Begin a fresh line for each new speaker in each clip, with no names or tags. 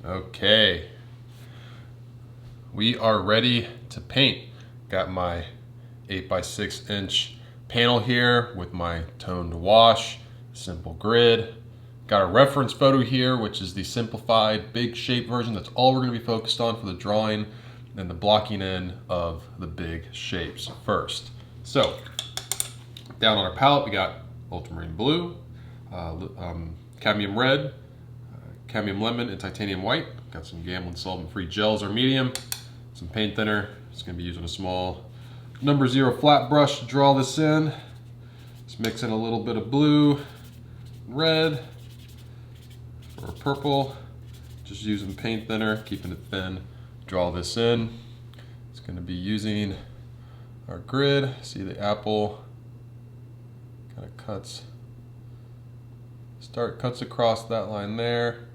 Okay, we are ready to paint. Got my 8x6" panel here with my toned wash, simple grid. Got a reference photo here, which is the simplified big shape version. That's all we're going to be focused on for the drawing and the blocking in of the big shapes first. So, down on our palette, we got ultramarine blue, cadmium red, cadmium lemon, and titanium white. Got some Gamblin solvent-free gels or medium, some paint thinner. Just going to be using a small number 0 flat brush to draw this in. Just mix in a little bit of blue and red or purple. Just using paint thinner, keeping it thin. Draw this in. It's going to be using our grid. See the apple kind of cuts across that line there,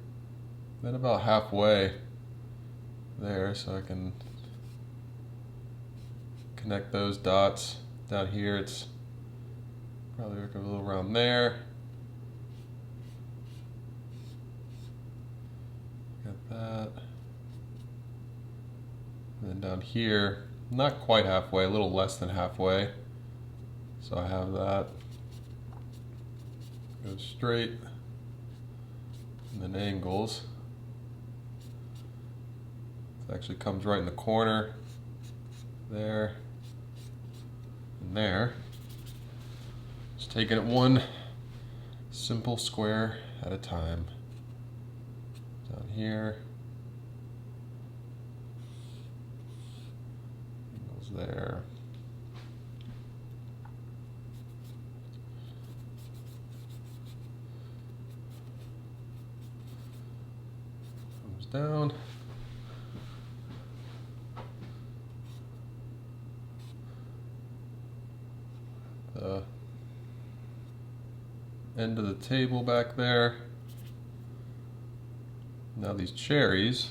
then about halfway there, so I can connect those dots. Down here it's probably a little around there. Got that. And then down here, not quite halfway, a little less than halfway. So I have that. Go straight, and then angles. It actually comes right in the corner, there, and there. Just taking it one simple square at a time. Down here, angles there. Down. The end of the table back there. Now these cherries.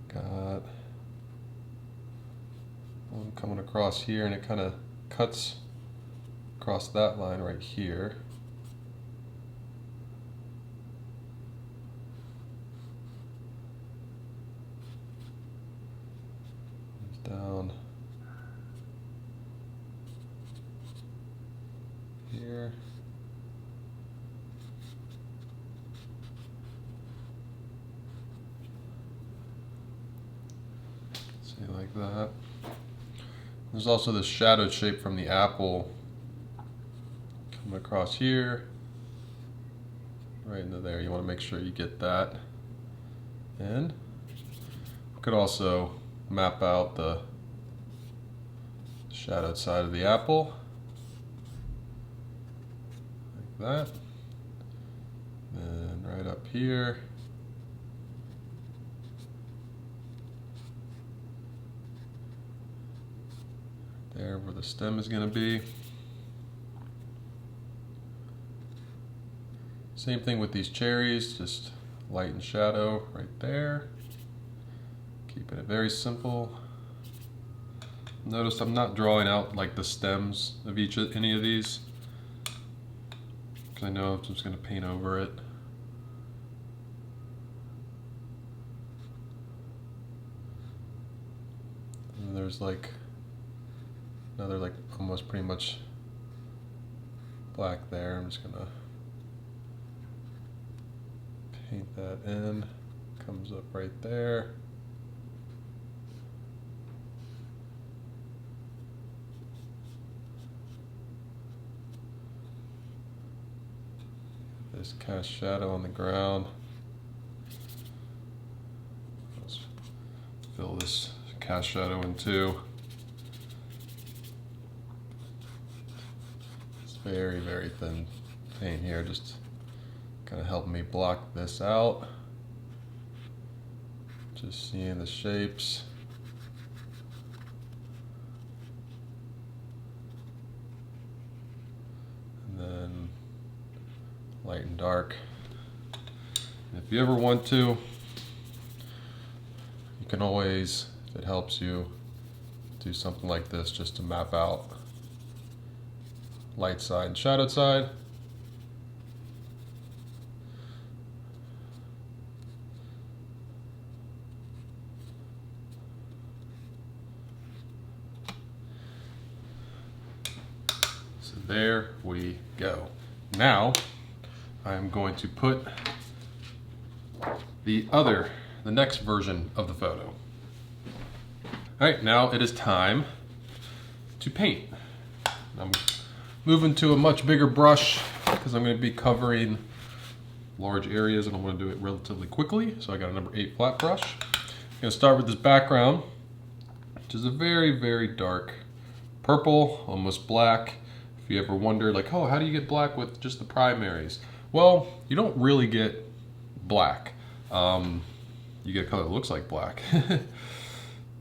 Got one coming across here, and it kind of cuts across that line right here. Down here. See, like that. There's also this shadow shape from the apple coming across here, right into there. You want to make sure you get that. And you could also map out the shadowed side of the apple, like that. And right up here, there where the stem is going to be. Same thing with these cherries, just light and shadow right there. Keeping it very simple. Notice I'm not drawing out like the stems of any of these, because I know I'm just going to paint over it. And there's like another like almost pretty much black there. I'm just going to paint that in. Comes up right there. This cast shadow on the ground. Let's fill this cast shadow in too. It's very, very thin paint here, just kind of helping me block this out. Just seeing the shapes. And then light and dark. And if you ever want to, you can always, if it helps you, do something like this just to map out light side and shadowed side. there we go. Now I'm going to put the next version of the photo. All right, now it is time to paint. I'm moving to a much bigger brush because I'm going to be covering large areas and I want to do it relatively quickly. So I got a number 8 flat brush. I'm going to start with this background, which is a very, very dark purple, almost black. If you ever wondered, like, oh, how do you get black with just the primaries? Well, you don't really get black. You get a color that looks like black,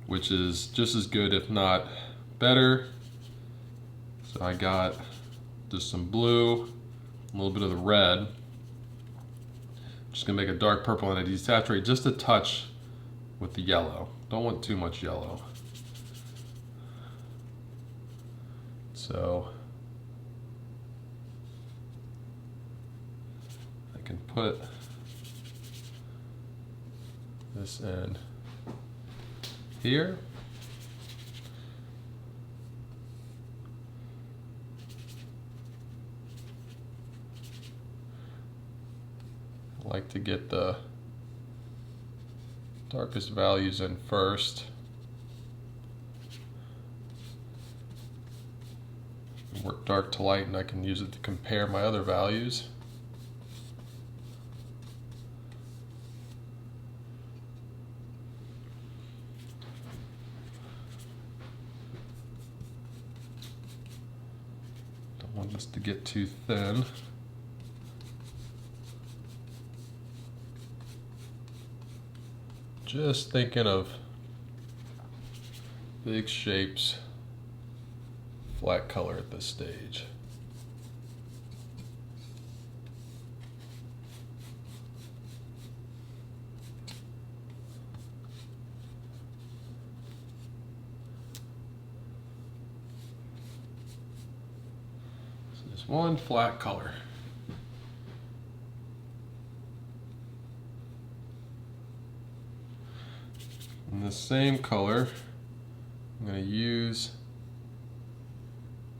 which is just as good, if not better. So I got just some blue, a little bit of the red. Just gonna make a dark purple and I desaturate just a touch with the yellow. Don't want too much yellow. So I can put this in here. I like to get the darkest values in first. Work dark to light and I can use it to compare my other values. Don't want this to get too thin. Just thinking of big shapes, flat color at this stage. So just one flat color. And the same color I'm going to use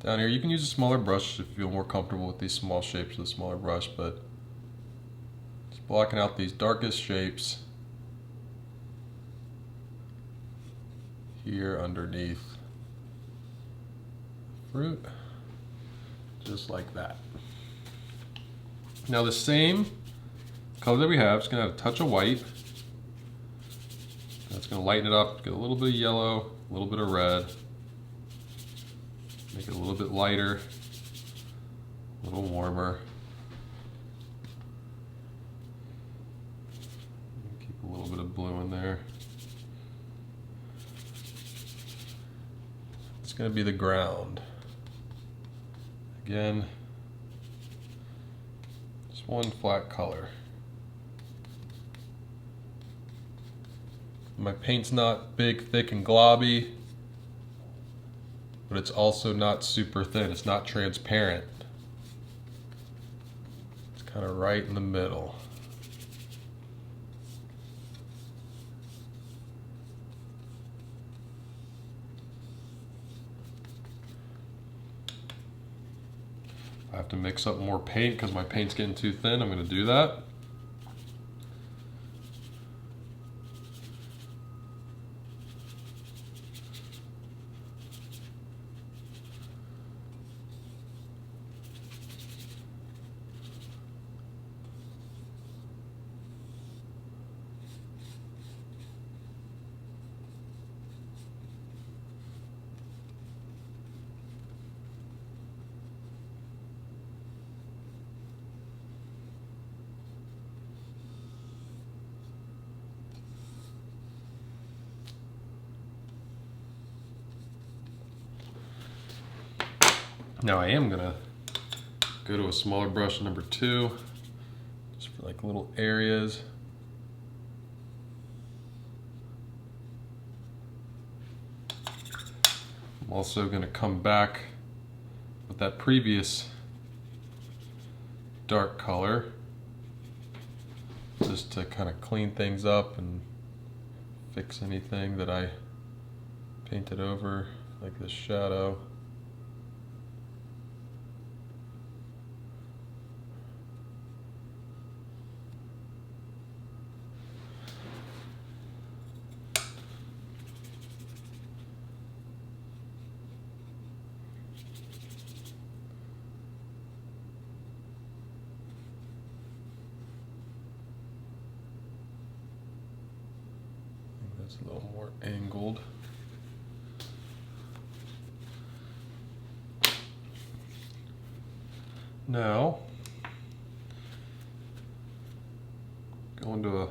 down here. You can use a smaller brush if you feel more comfortable with these small shapes with a smaller brush, but just blocking out these darkest shapes here underneath the fruit, just like that. Now the same color that we have is going to have a touch of white. That's going to lighten it up, get a little bit of yellow, a little bit of red, make it a little bit lighter, a little warmer. Keep a little bit of blue in there. It's going to be the ground. Again, just one flat color. My paint's not big, thick, and globby, but it's also not super thin. It's not transparent. It's kind of right in the middle. If I have to mix up more paint because my paint's getting too thin, I'm going to do that. Now I am gonna go to a smaller brush, number 2, just for like little areas. I'm also gonna come back with that previous dark color just to kind of clean things up and fix anything that I painted over, like this shadow. It's a little more angled. Now, going to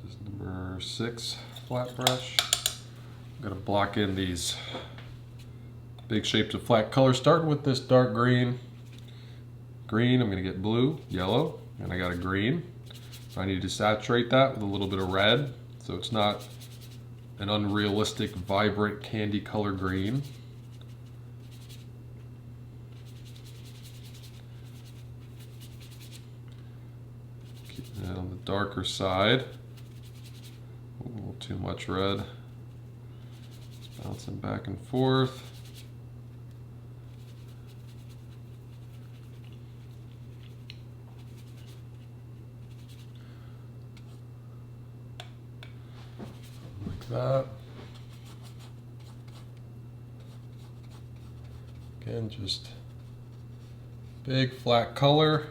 this is number 6 flat brush. I'm going to block in these big shapes of flat colors, starting with this dark green. Green, I'm going to get blue, yellow, and I got a green. So I need to saturate that with a little bit of red, so it's not an unrealistic, vibrant candy color green. Keeping it on the darker side. Ooh, a little too much red. Just bouncing back and forth. That. Again, just big flat color.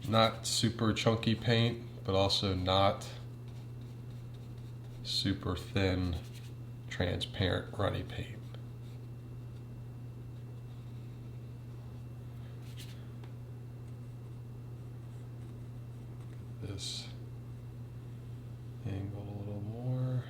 Not super chunky paint, but also not super thin, transparent, runny paint. This angle a little more.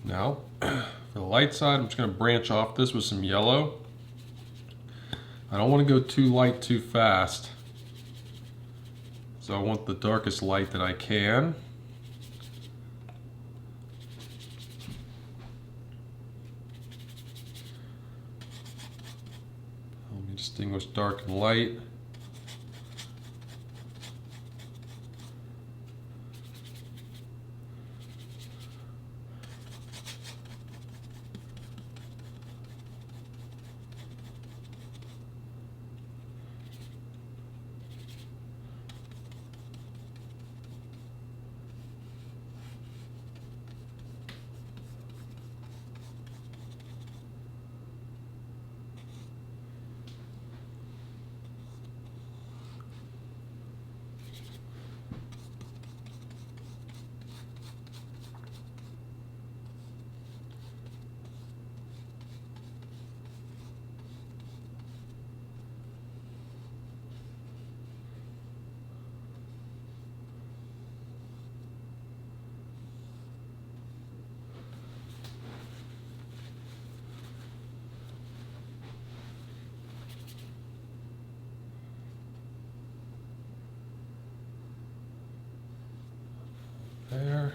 Now, for the light side, I'm just going to branch off this with some yellow. I don't want to go too light too fast, so I want the darkest light that I can. Let me distinguish dark and light. There.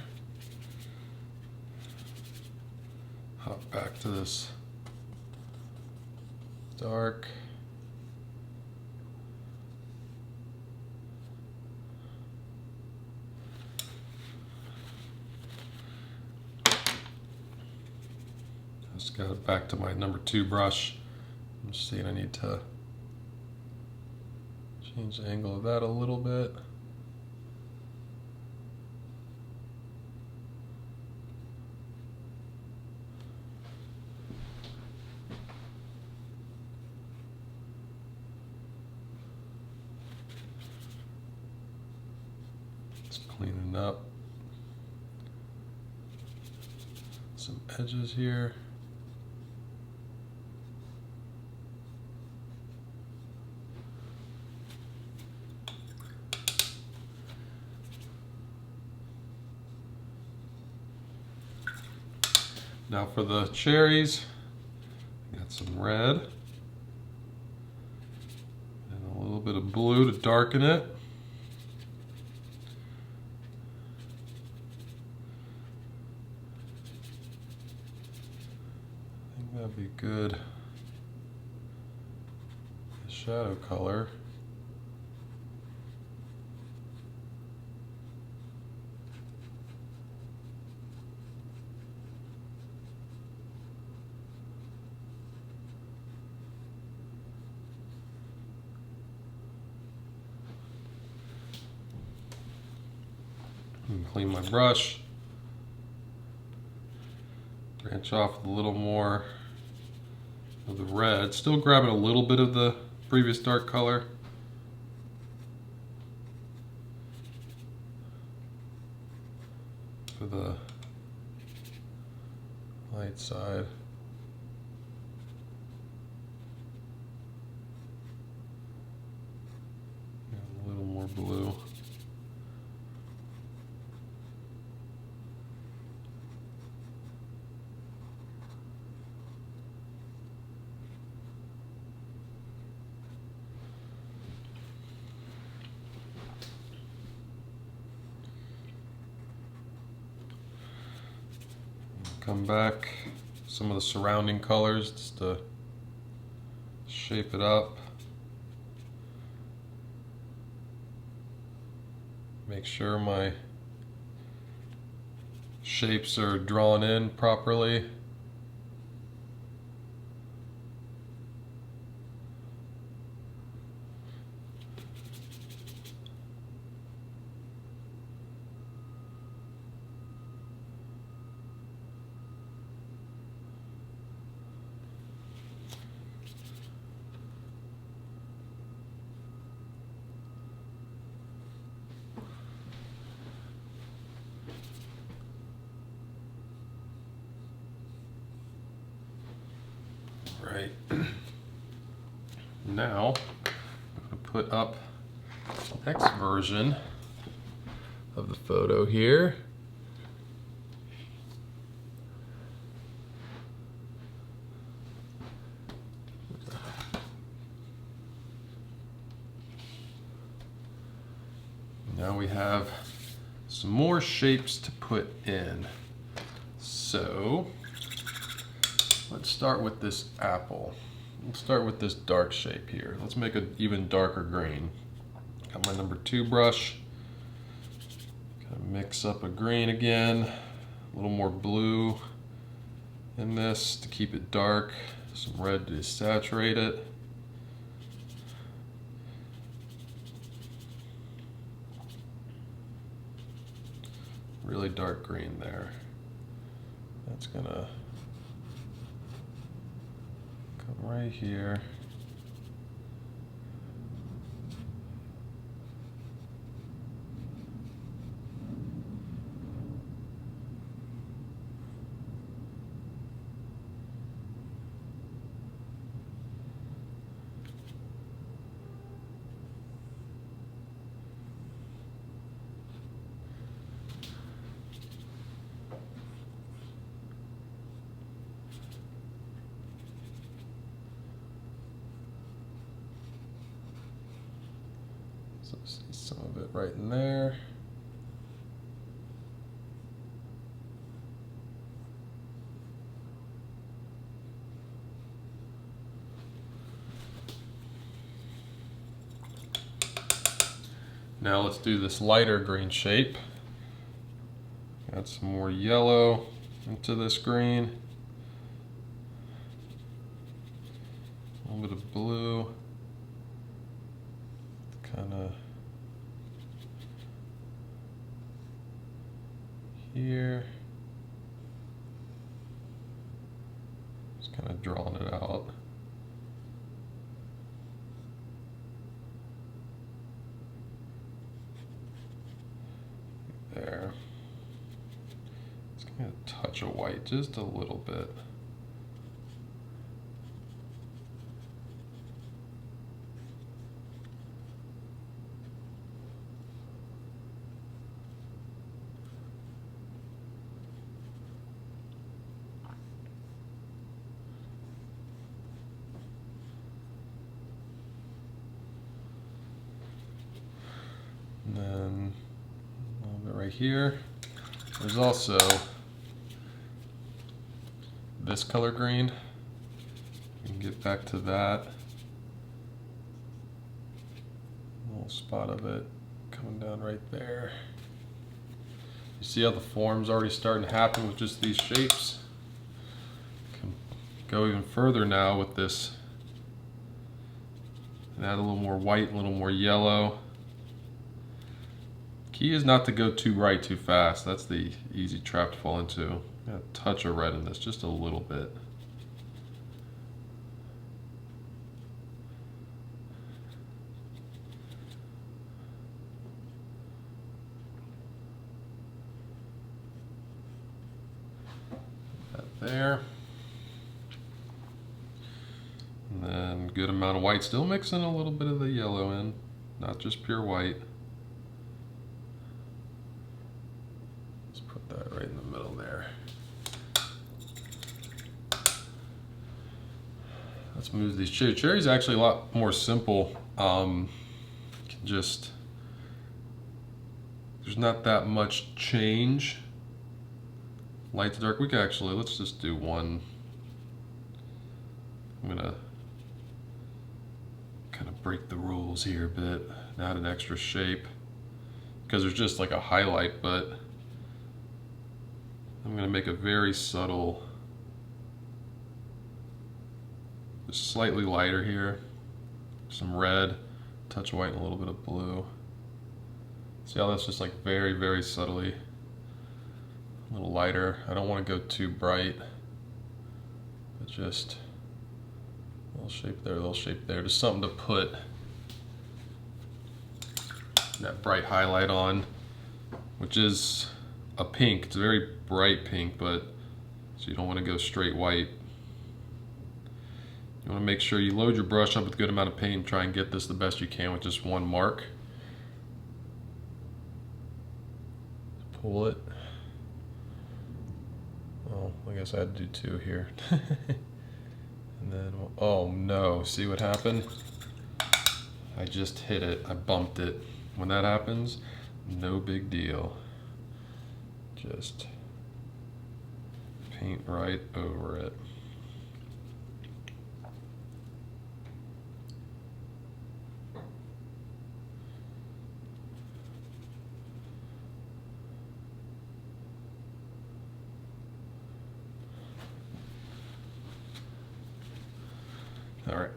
Hop back to this dark. Just got it back to my number 2 brush. I'm just seeing I need to change the angle of that a little bit. Just cleaning up some edges here. Now for the cherries, got some red and a little bit of blue to darken it. I think that'd be good. The shadow color. clean my brush. Branch off with a little more of the red. Still grabbing a little bit of the previous dark color. For the light side. And a little more blue. Come back some of the surrounding colors just to shape it up. Make sure my shapes are drawn in properly. Right. Now, I'm going to put up the next version of the photo here. Now we have some more shapes to put in. So, let's start with this apple. Let's start with this dark shape here. Let's make an even darker green. Got my number 2 brush. Gonna mix up a green again. A little more blue in this to keep it dark. Some red to saturate it. Really dark green there. That's gonna right here. So see some of it right in there. Now let's do this lighter green shape. Add some more yellow into this green. A little bit of blue. Kind of here. Just kind of drawing it out. There. It's going to touch a white just a little bit. And then a little bit right here. There's also this color green. You can get back to that. A little spot of it coming down right there. You see how the form's already starting to happen with just these shapes? Can go even further now with this. And add a little more white, a little more yellow. key is not to go too bright too fast. That's the easy trap to fall into. Got a touch of red in this, just a little bit. That there. And then good amount of white, still mixing a little bit of the yellow in, not just pure white. Let's put that right in the middle there. Let's move these cherry. Cherry's actually a lot more simple. There's not that much change. Light to dark. We can actually, let's just do one. I'm gonna kind of break the rules here a bit, add an extra shape, because there's just like a highlight, but I'm gonna make a very subtle, just slightly lighter here, some red, touch of white, and a little bit of blue. See how that's just like very, very subtly, a little lighter. I don't want to go too bright, but just a little shape there, a little shape there. Just something to put that bright highlight on, which is a pink. It's a very bright pink, but so you don't want to go straight white. You want to make sure you load your brush up with a good amount of paint and try and get this the best you can with just one mark. Pull it. Oh, I guess I had to do two here. And then, oh no, see what happened? I just hit it, I bumped it. When that happens, no big deal. Just paint right over it. All right,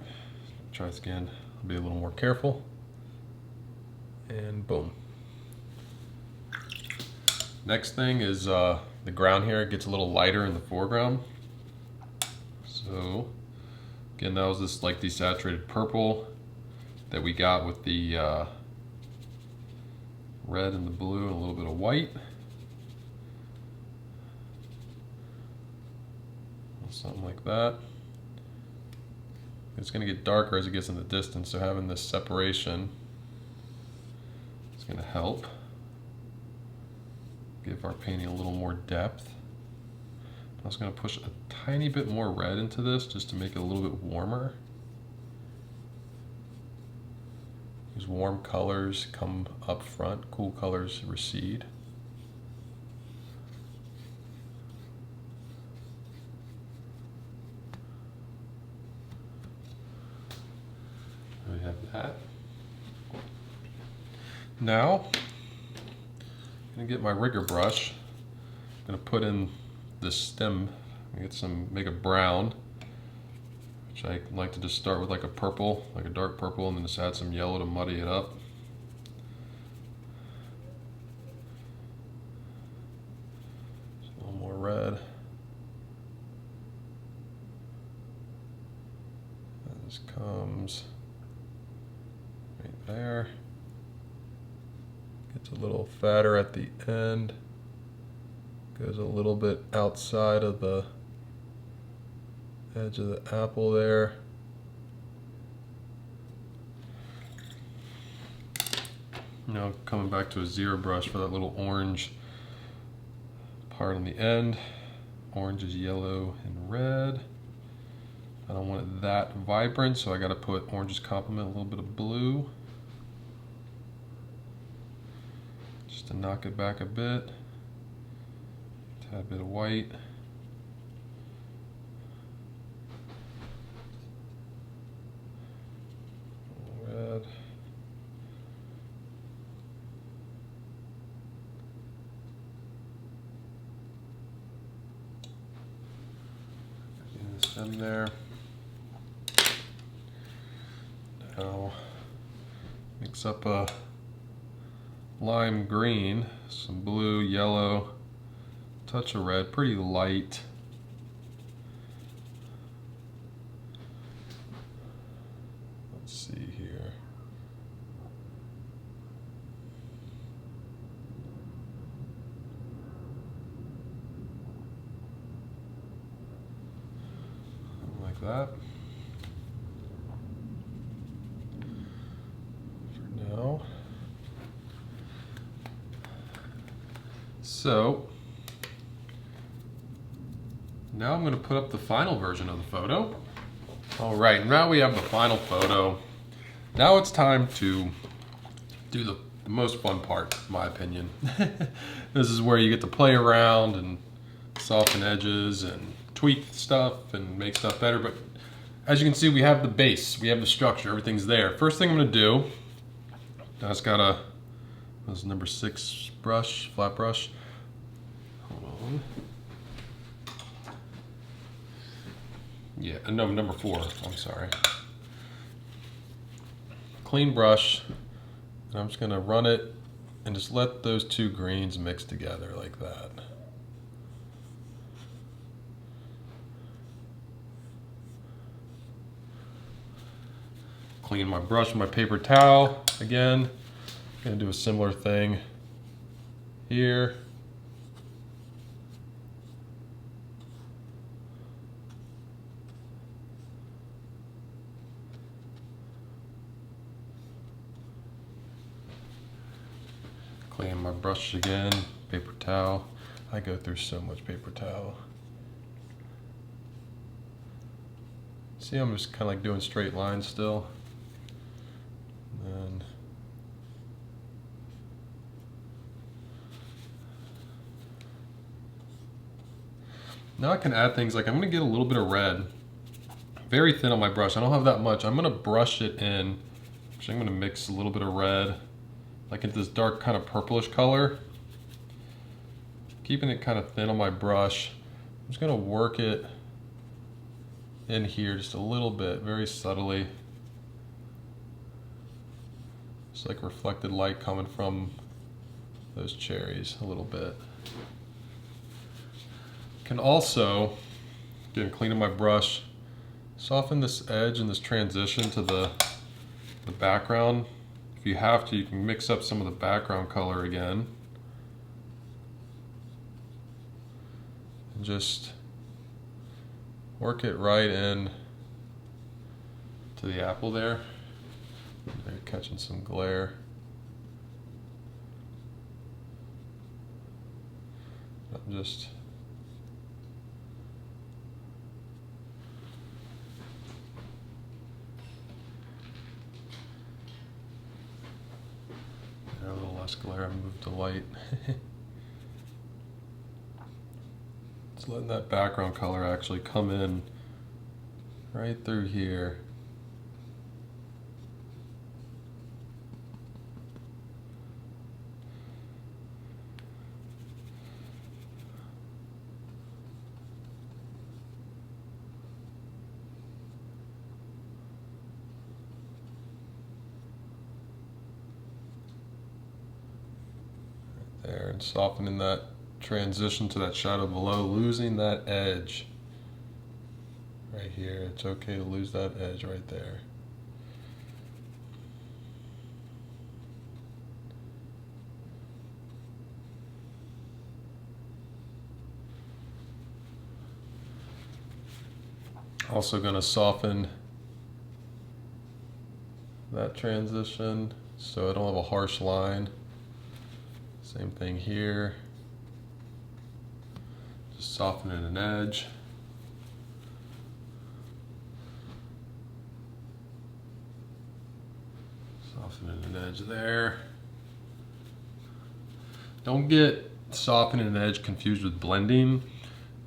try this again. I'll be a little more careful. And boom. Next thing is the ground here. It gets a little lighter in the foreground. So again, that was this like desaturated purple that we got with the red and the blue and a little bit of white. Something like that. It's going to get darker as it gets in the distance, so having this separation is going to help give our painting a little more depth. I'm also going to push a tiny bit more red into this just to make it a little bit warmer. These warm colors come up front, cool colors recede. We have that. Now, I'm gonna get my rigger brush. I'm gonna put in this stem, make a brown, which I like to just start with like a purple, like a dark purple, and then just add some yellow to muddy it up. Just a little more red. That just comes right there. Gets a little fatter at the end. Goes a little bit outside of the edge of the apple there. Now coming back to a zero brush for that little orange part on the end. Orange is yellow and red. I don't want it that vibrant, so I gotta put orange's complement, a little bit of blue. Just to knock it back a bit. Tad bit of white. Red. Get the stem there. Now mix up a lime green, some blue, yellow, touch of red, pretty light. Let's see here. Like that. For now. So now I'm going to put up the final version of the photo. All right, now we have the final photo. Now it's time to do the most fun part, in my opinion. This is where you get to play around and soften edges and tweak stuff and make stuff better. But as you can see, we have the base, we have the structure, everything's there. First thing I'm going to do, I just got a, this is number 6 brush, flat brush. Hold on. Yeah, no, number 4, I'm sorry. Clean brush, and I'm just gonna run it and just let those two greens mix together like that. Clean my brush with my paper towel again. Gonna do a similar thing here. Clean my brush again, paper towel. I go through so much paper towel. See, I'm just kind of like doing straight lines still. And now I can add things like I'm gonna get a little bit of red, very thin on my brush. I don't have that much. I'm gonna brush it in. Actually, I'm gonna mix a little bit of red, like into this dark kind of purplish color. Keeping it kind of thin on my brush. I'm just gonna work it in here just a little bit, very subtly. It's like reflected light coming from those cherries a little bit. Can also, again, cleaning my brush, soften this edge and this transition to the background. If you have to, you can mix up some of the background color again. And just work it right in to the apple there. They're catching some glare. I'm just a little less glare. I moved the light. Just letting that background color actually come in right through here. There, and softening that transition to that shadow below, losing that edge right here. It's okay to lose that edge right there. Also going to soften that transition so I don't have a harsh line. Same thing here. Just softening an edge. Softening an edge there. Don't get softening an edge confused with blending.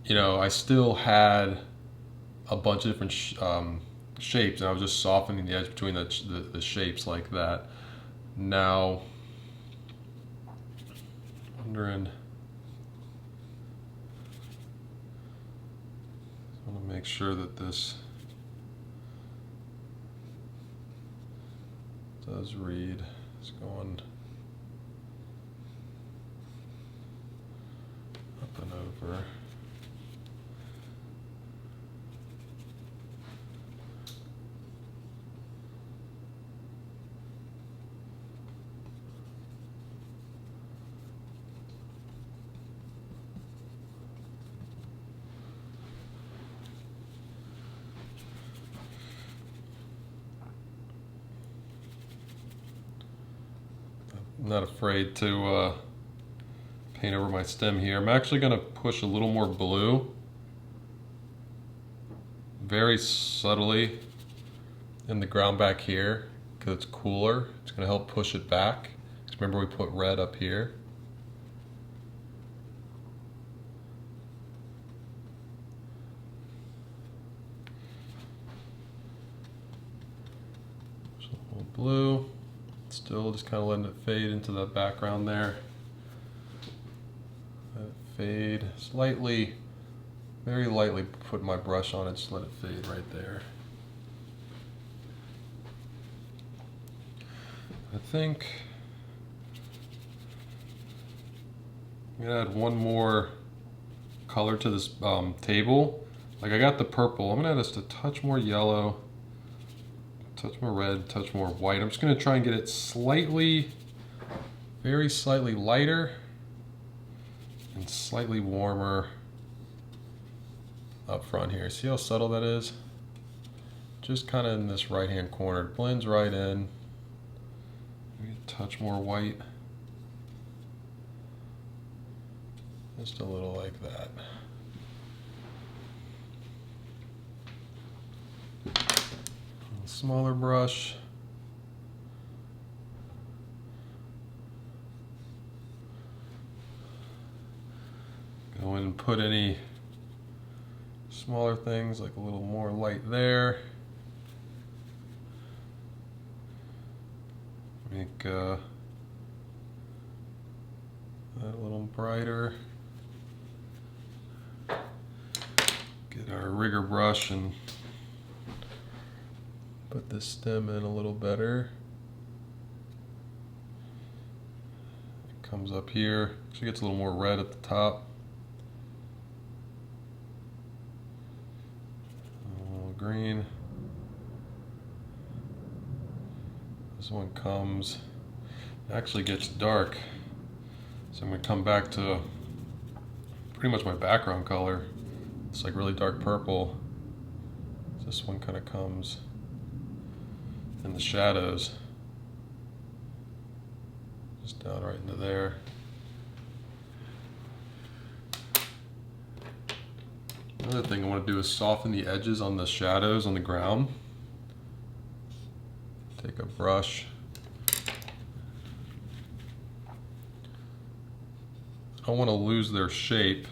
You know, I still had a bunch of different shapes, and I was just softening the edge between the shapes like that. Now, wondering, I want to make sure that this does read. It's going I'm not afraid to paint over my stem here. I'm actually going to push a little more blue, very subtly, in the ground back here, because it's cooler. It's going to help push it back. Because remember, we put red up here. Just a little blue. Still just kind of letting it fade into the background there. Let it fade slightly, very lightly put my brush on it, just let it fade right there. I think I'm gonna add one more color to this table. Like I got the purple, I'm gonna add just a touch more yellow, touch more red, touch more white. I'm just gonna try and get it slightly, very slightly lighter and slightly warmer up front here. See how subtle that is? Just kind of in this right-hand corner. It blends right in. Maybe a touch more white. Just a little like that. A smaller brush. Go in and put any smaller things, like a little more light there. Make that a little brighter. Get our rigger brush and put this stem in a little better. It comes up here, so it gets a little more red at the top. A little green. This one comes, actually gets dark. So I'm gonna come back to pretty much my background color. It's like really dark purple. This one kind of comes in the shadows. Just down right into there. Another thing I want to do is soften the edges on the shadows on the ground. Take a brush. I don't want to lose their shape,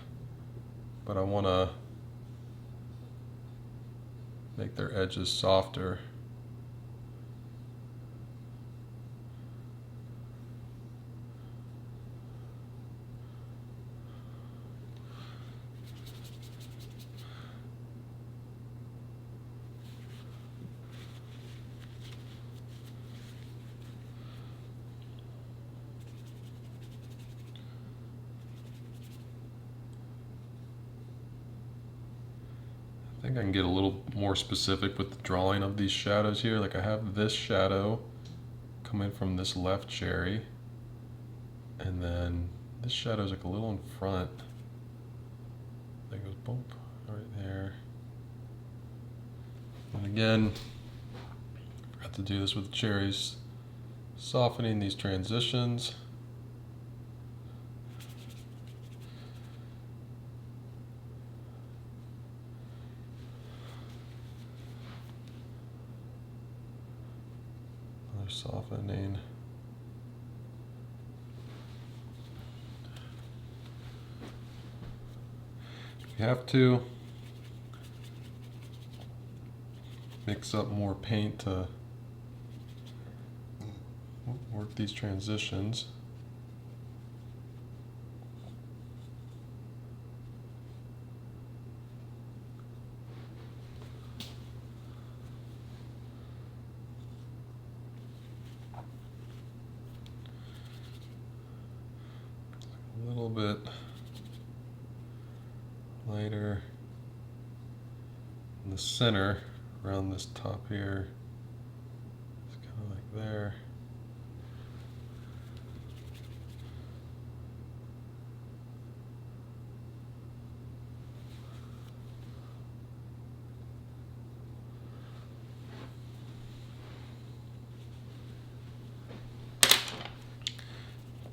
but I want to make their edges softer. I think I can get a little more specific with the drawing of these shadows here. Like I have this shadow coming from this left cherry, and then this shadow's like a little in front. That goes boom, right there. And again, forgot to do this with the cherries, softening these transitions. Softening. You have to mix up more paint to work these transitions. A little bit lighter in the center around this top here. It's kind of like there.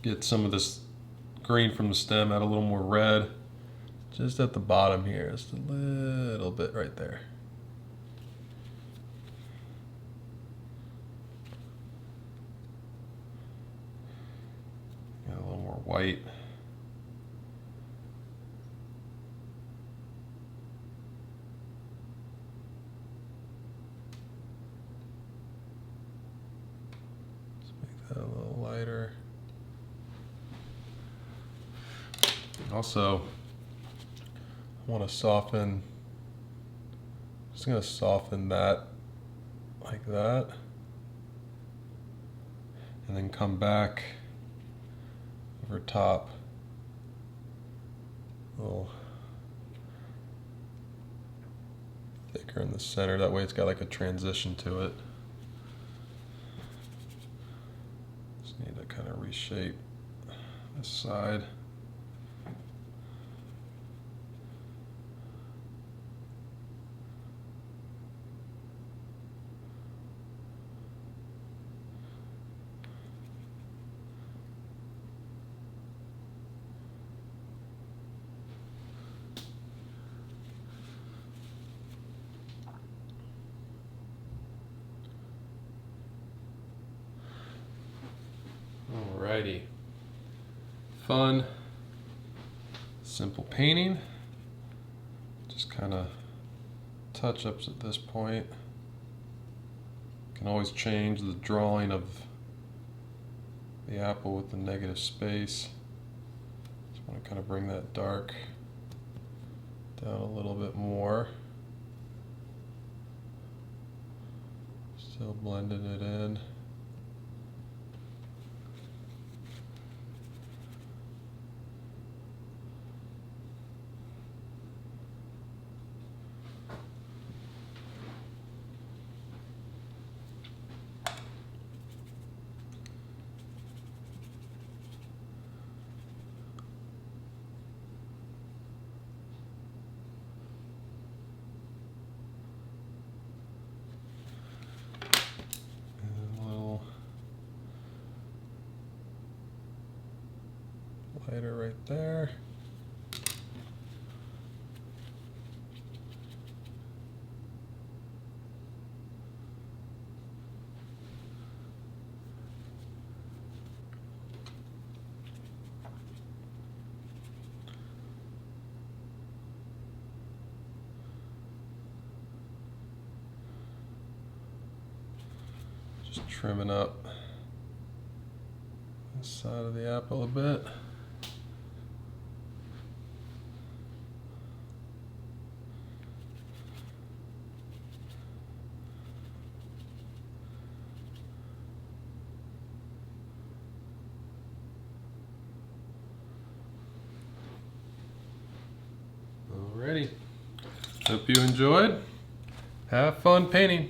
get some of this green from the stem, add a little more red. Just at the bottom here, just a little bit right there. Got a little more white. Let's make that a little lighter. Also, I want to soften, just going to soften that like that, and then come back over top, a little thicker in the center, that way it's got like a transition to it. Just need to kind of reshape this side. Alrighty. Fun, simple painting. Just kind of touch-ups at this point. Can always change the drawing of the apple with the negative space. Just want to kind of bring that dark down a little bit more. Still blending it in. Lighter right there. Just trimming up the side of the apple a bit. Alrighty. Hope you enjoyed. Have fun painting.